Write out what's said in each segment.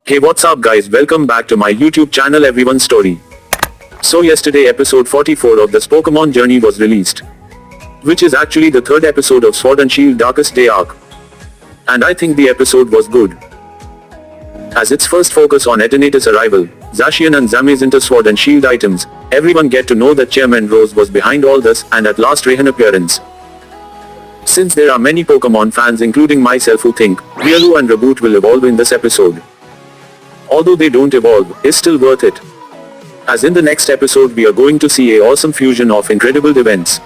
Hey, what's up guys, welcome back to my YouTube channel Everyone's Story. So yesterday episode 44 of this Pokemon Journey was released, which is actually the third episode of Sword and Shield Darkest Day arc. And I think the episode was good, as its first focus on Eternatus' arrival, Zacian and Zamazenta Sword and Shield items, everyone get to know that Chairman Rose was behind all this, and at last Raihan appearance. Since there are many Pokemon fans including myself who think Riolu and Reboot will evolve in this episode, although they don't evolve, is still worth it, as in the next episode we are going to see a awesome fusion of incredible events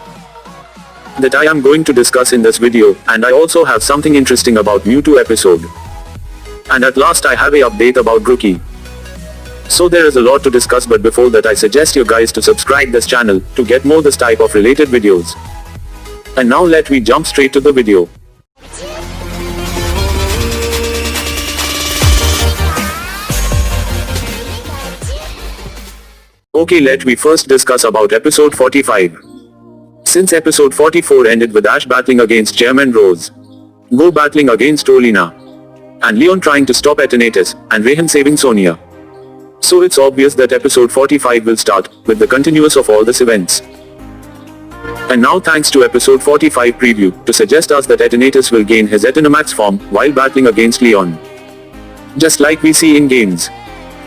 that I am going to discuss in this video, and I also have something interesting about Mewtwo episode. And at last I have a update about Grookey. So there is a lot to discuss, but before that I suggest you guys to subscribe this channel to get more this type of related videos. And now let me jump straight to the video. Okay, let me first discuss about episode 45. Since episode 44 ended with Ash battling against Chairman Rose, Go battling against Olina, and Leon trying to stop Eternatus, and Raihan saving Sonia. So it's obvious that episode 45 will start with the continuous of all these events. And now thanks to episode 45 preview to suggest us that Eternatus will gain his Eternamax form while battling against Leon, just like we see in games.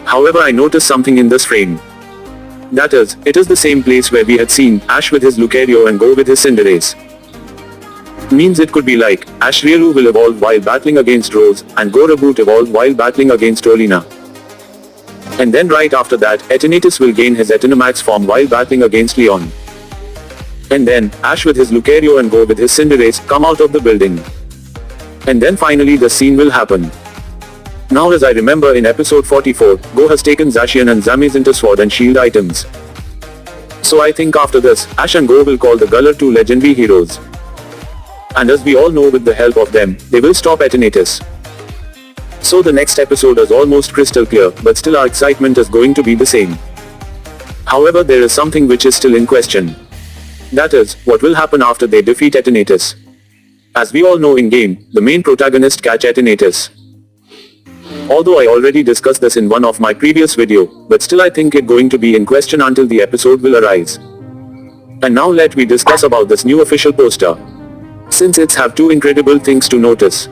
However, I noticed something in this frame. That is, it is the same place where we had seen Ash with his Lucario and Go with his Cinderace. Means it could be like, Ash Riolu will evolve while battling against Rose, and Go Reboot evolve while battling against Olina. And then right after that, Eternatus will gain his Eternamax form while battling against Leon. And then, Ash with his Lucario and Go with his Cinderace come out of the building. And then finally the scene will happen. Now as I remember in episode 44, Go has taken Zacian and Zamazenta Sword and Shield items. So I think after this, Ash and Go will call the Galar 2 legendary heroes. And as we all know, with the help of them, they will stop Eternatus. So the next episode is almost crystal clear, but still our excitement is going to be the same. However, there is something which is still in question. That is, what will happen after they defeat Eternatus. As we all know in game, the main protagonist catch Eternatus. Although I already discussed this in one of my previous video, but still I think it going to be in question until the episode will arise. And now let me discuss about this new official poster, since it's have two incredible things to notice.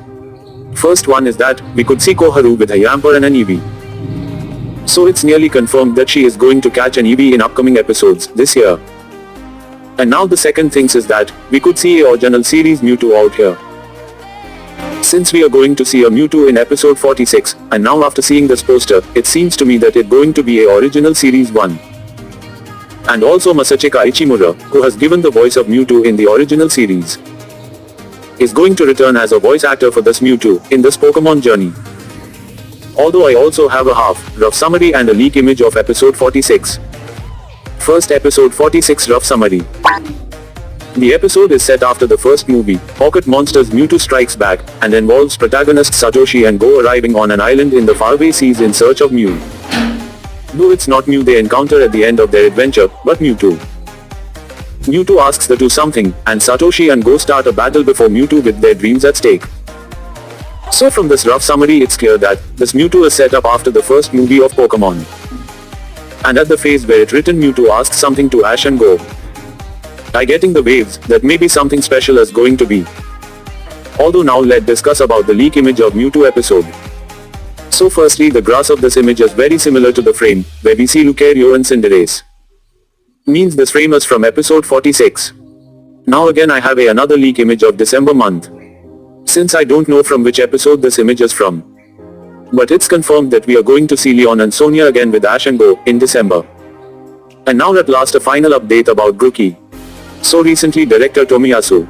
First one is that, we could see Koharu with a Yamper and an Eevee. So it's nearly confirmed that she is going to catch an Eevee in upcoming episodes this year. And now the second thing is that, we could see a original series Mewtwo out here. Since we are going to see a Mewtwo in episode 46, and now after seeing this poster, it seems to me that it's going to be a original series 1. And also Masachika Ichimura, who has given the voice of Mewtwo in the original series, is going to return as a voice actor for this Mewtwo in this Pokemon Journey. Although I also have a rough summary and a leak image of episode 46. First, episode 46 rough summary. The episode is set after the first movie, Pocket Monsters Mewtwo Strikes Back, and involves protagonists Satoshi and Go arriving on an island in the faraway seas in search of Mew. Though it's not Mew they encounter at the end of their adventure, but Mewtwo. Mewtwo asks the two something, and Satoshi and Go start a battle before Mewtwo with their dreams at stake. So from this rough summary it's clear that, this Mewtwo is set up after the first movie of Pokemon. And at the phase where it written Mewtwo asks something to Ash and Go. I getting the waves, that maybe something special is going to be. Although now let's discuss about the leak image of Mewtwo episode. So firstly, the grass of this image is very similar to the frame, where we see Lucario and Cinderace. Means this frame is from episode 46. Now again I have another leak image of December month. Since I don't know from which episode this image is from. But it's confirmed that we are going to see Leon and Sonia again with Ash and Go in December. And now at last a final update about Grookey. So recently director Tomiyasu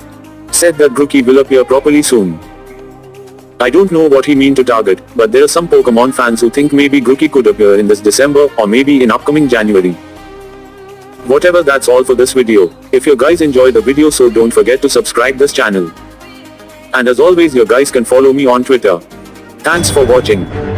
said that Grookey will appear properly soon. I don't know what he mean to target, but there are some Pokemon fans who think maybe Grookey could appear in this December or maybe in upcoming January. Whatever, that's all for this video. If you guys enjoy the video, so don't forget to subscribe this channel. And as always, you guys can follow me on Twitter. Thanks for watching.